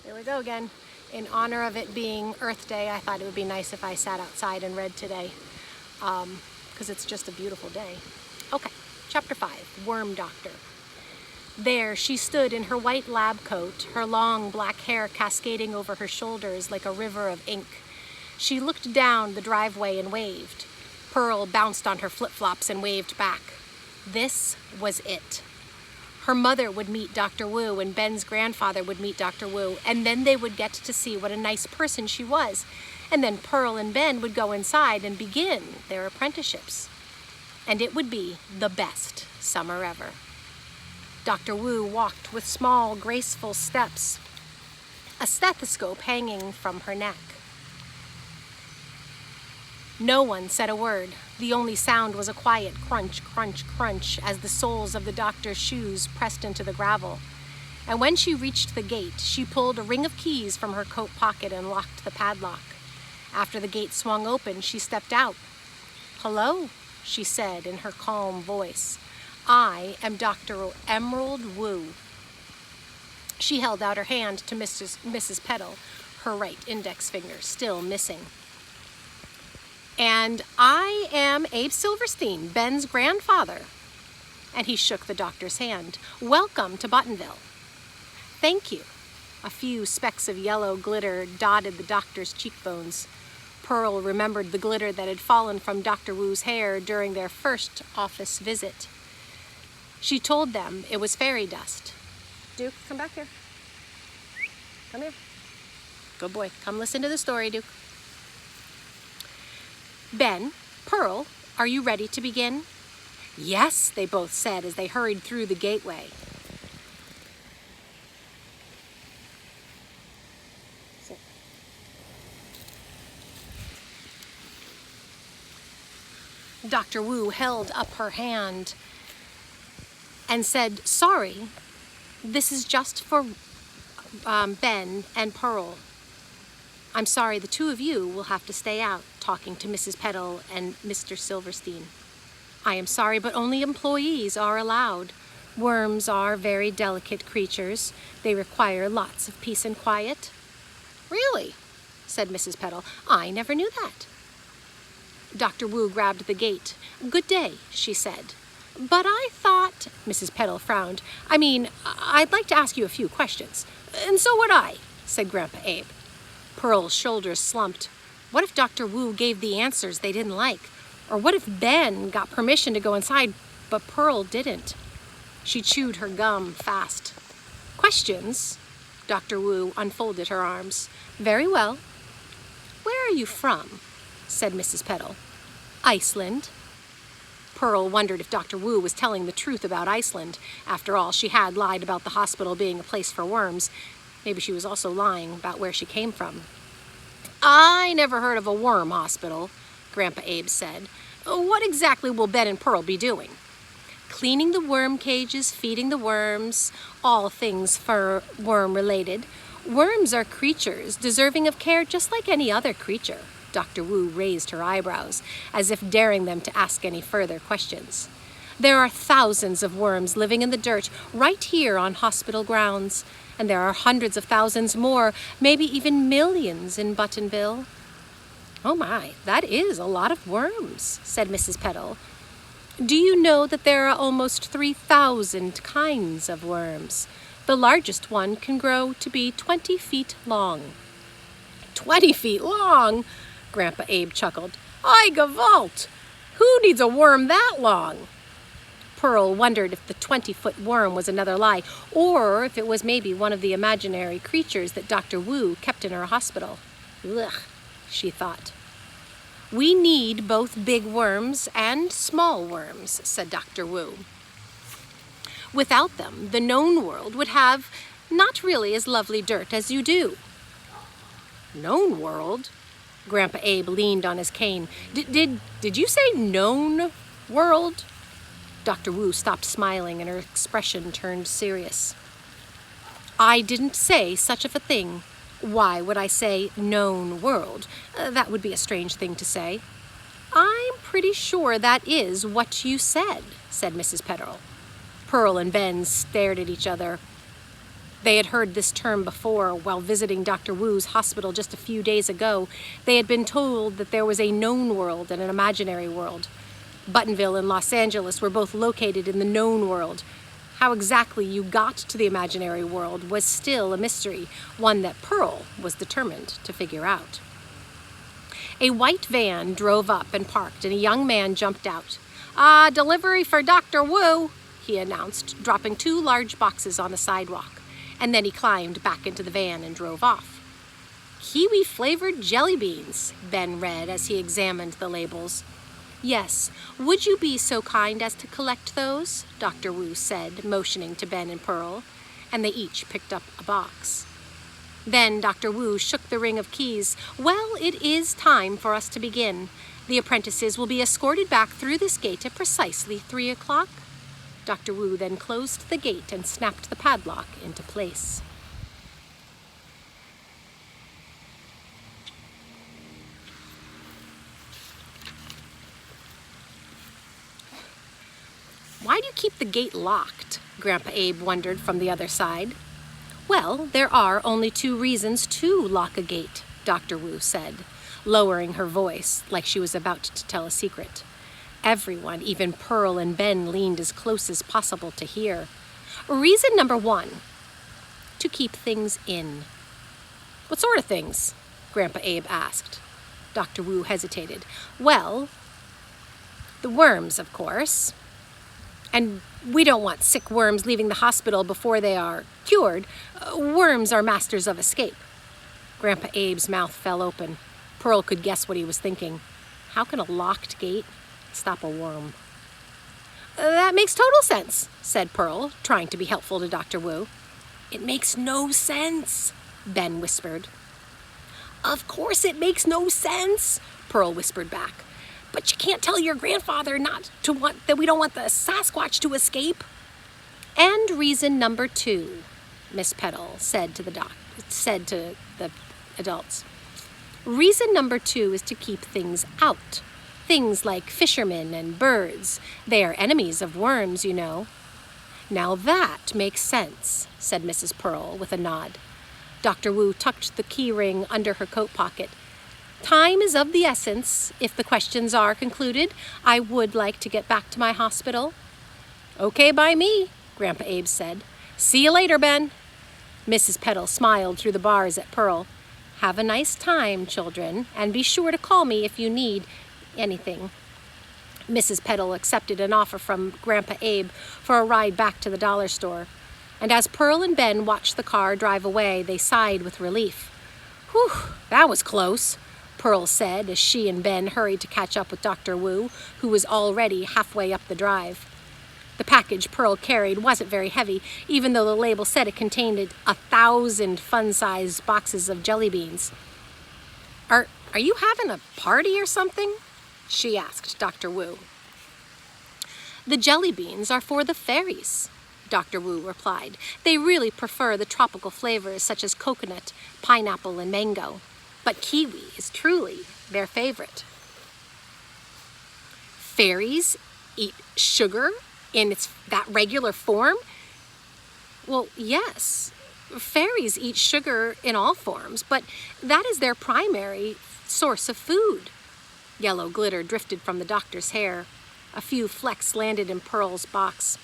There we go again. In honor of it being Earth Day, I thought it would be nice if I sat outside and read today, because it's just a beautiful day. Okay, chapter 5, Worm Doctor. There she stood in her white lab coat, her long black hair cascading over her shoulders like a river of ink. She looked down the driveway and waved. Pearl bounced on her flip-flops and waved back. This was it. Her mother would meet Dr. Wu, and Ben's grandfather would meet Dr. Wu, and then they would get to see what a nice person she was. And then Pearl and Ben would go inside and begin their apprenticeships. And it would be the best summer ever. Dr. Wu walked with small, graceful steps, a stethoscope hanging from her neck. No one said a word. The only sound was a quiet crunch, crunch, crunch as the soles of the doctor's shoes pressed into the gravel. And when she reached the gate, she pulled a ring of keys from her coat pocket and locked the padlock. After the gate swung open, she stepped out. "Hello," she said in her calm voice. "I am Dr. Emerald Wu." She held out her hand to Mrs. Petal, her right index finger still missing. "And I am Abe Silverstein, Ben's grandfather." And he shook the doctor's hand. "Welcome to Buttonville." "Thank you." A few specks of yellow glitter dotted the doctor's cheekbones. Pearl remembered the glitter that had fallen from Dr. Wu's hair during their first office visit. She told them it was fairy dust. "Duke, come back here. Come here. Good boy. Come listen to the story, Duke." "Ben, Pearl, are you ready to begin?" "Yes," they both said as they hurried through the gateway. Dr. Wu held up her hand and said, "Sorry, this is just for Ben and Pearl. I'm sorry, the two of you will have to stay out talking to Mrs. Petal and Mr. Silverstein. I am sorry, but only employees are allowed. Worms are very delicate creatures. They require lots of peace and quiet." "Really?" said Mrs. Petal. "I never knew that." Dr. Wu grabbed the gate. "Good day," she said. "But I thought," Mrs. Petal frowned, I'd like to ask you a few questions." "And so would I," said Grandpa Abe. Pearl's shoulders slumped. What if Dr. Wu gave the answers they didn't like? Or what if Ben got permission to go inside, but Pearl didn't? She chewed her gum fast. "Questions?" Dr. Wu unfolded her arms. "Very well. Where are you from?" said Mrs. Petal. "Iceland." Pearl wondered if Dr. Wu was telling the truth about Iceland. After all, she had lied about the hospital being a place for worms. Maybe she was also lying about where she came from. "I never heard of a worm hospital," Grandpa Abe said. "What exactly will Ben and Pearl be doing?" "Cleaning the worm cages, feeding the worms, all things worm-related. Worms are creatures deserving of care just like any other creature." Dr. Wu raised her eyebrows, as if daring them to ask any further questions. "There are thousands of worms living in the dirt right here on hospital grounds. And there are hundreds of thousands more, maybe even millions in Buttonville." "Oh my, that is a lot of worms," said Mrs. Petal. "Do you know that there are almost 3,000 kinds of worms? The largest one can grow to be 20 feet long." 20 feet long? Grandpa Abe chuckled. "Ei gewalt! Who needs a worm that long?" Pearl wondered if the 20-foot worm was another lie, or if it was maybe one of the imaginary creatures that Dr. Wu kept in her hospital. Ugh, she thought. "We need both big worms and small worms," said Dr. Wu. "Without them, the known world would have not really as lovely dirt as you do." "Known world?" Grandpa Abe leaned on his cane. Did you say known world?" Dr. Wu stopped smiling and her expression turned serious. "I didn't say such of a thing. Why would I say known world? That would be a strange thing to say." "I'm pretty sure that is what you said," said Mrs. Petal. Pearl and Ben stared at each other. They had heard this term before while visiting Dr. Wu's hospital just a few days ago. They had been told that there was a known world and an imaginary world. Buttonville and Los Angeles were both located in the known world. How exactly you got to the imaginary world was still a mystery, one that Pearl was determined to figure out. A white van drove up and parked, and a young man jumped out. Delivery for Dr. Wu, he announced, dropping 2 large boxes on the sidewalk. And then he climbed back into the van and drove off. Kiwi-flavored jelly beans, Ben read as he examined the labels. Yes, would you be so kind as to collect those? Dr. Wu said, motioning to Ben and Pearl, and they each picked up a box. Then Dr. Wu shook the ring of keys. Well, it is time for us to begin. The apprentices will be escorted back through this gate at precisely 3 o'clock. Dr. Wu then closed the gate and snapped the padlock into place. Why do you keep the gate locked? Grandpa Abe wondered from the other side. Well, there are only 2 reasons to lock a gate, Dr. Wu said, lowering her voice like she was about to tell a secret. Everyone, even Pearl and Ben, leaned as close as possible to hear. Reason number 1, to keep things in. What sort of things? Grandpa Abe asked. Dr. Wu hesitated. Well, the worms, of course. And we don't want sick worms leaving the hospital before they are cured. Worms are masters of escape. Grandpa Abe's mouth fell open. Pearl could guess what he was thinking. How can a locked gate stop a worm? That makes total sense, said Pearl, trying to be helpful to Dr. Wu. It makes no sense, Ben whispered. Of course it makes no sense, Pearl whispered back. But you can't tell your grandfather that we don't want the Sasquatch to escape. And reason number 2, Miss Petal said to the adults. Reason number 2 is to keep things out. Things like fishermen and birds. They are enemies of worms, you know. Now that makes sense, said Mrs. Pearl with a nod. Dr. Wu tucked the key ring under her coat pocket. Time is of the essence. If the questions are concluded, I would like to get back to my hospital. Okay by me, Grandpa Abe said. See you later, Ben. Mrs. Petal smiled through the bars at Pearl. Have a nice time, children, and be sure to call me if you need anything. Mrs. Petal accepted an offer from Grandpa Abe for a ride back to the dollar store. And as Pearl and Ben watched the car drive away, they sighed with relief. Whew, that was close, Pearl said as she and Ben hurried to catch up with Dr. Wu, who was already halfway up the drive. The package Pearl carried wasn't very heavy, even though the label said it contained 1,000 fun-sized boxes of jelly beans. Are you having a party or something? She asked Dr. Wu. The jelly beans are for the fairies, Dr. Wu replied. They really prefer the tropical flavors such as coconut, pineapple, and mango. But kiwi is truly their favorite. Fairies eat sugar in that regular form? Well, yes. Fairies eat sugar in all forms, but that is their primary source of food. Yellow glitter drifted from the doctor's hair. A few flecks landed in Pearl's box.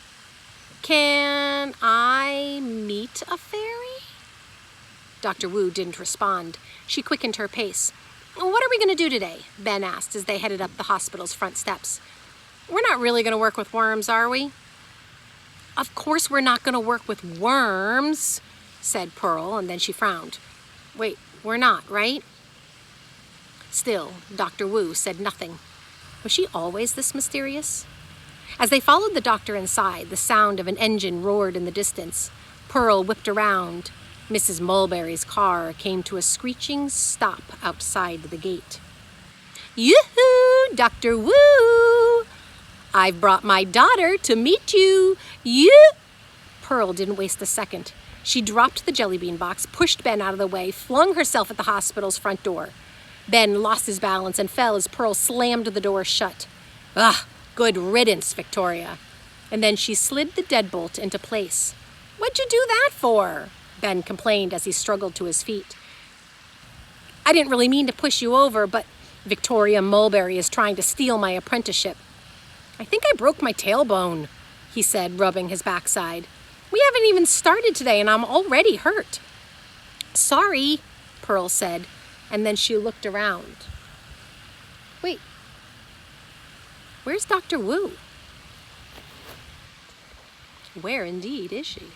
Can I meet a fairy? Dr. Wu didn't respond. She quickened her pace. What are we going to do today? Ben asked as they headed up the hospital's front steps. We're not really going to work with worms, are we? Of course we're not going to work with worms, said Pearl, and then she frowned. Wait, we're not, right? Still, Dr. Wu said nothing. Was she always this mysterious? As they followed the doctor inside, the sound of an engine roared in the distance. Pearl whipped around. Mrs. Mulberry's car came to a screeching stop outside the gate. Yoo-hoo, Dr. Wu! I've brought my daughter to meet you. Pearl didn't waste a second. She dropped the jelly bean box, pushed Ben out of the way, flung herself at the hospital's front door. Ben lost his balance and fell as Pearl slammed the door shut. Good riddance, Victoria. And then she slid the deadbolt into place. What'd you do that for? Ben complained as he struggled to his feet. I didn't really mean to push you over, but Victoria Mulberry is trying to steal my apprenticeship. I think I broke my tailbone, he said, rubbing his backside. We haven't even started today and I'm already hurt. Sorry, Pearl said, and then she looked around. Wait, where's Dr. Wu? Where indeed is she?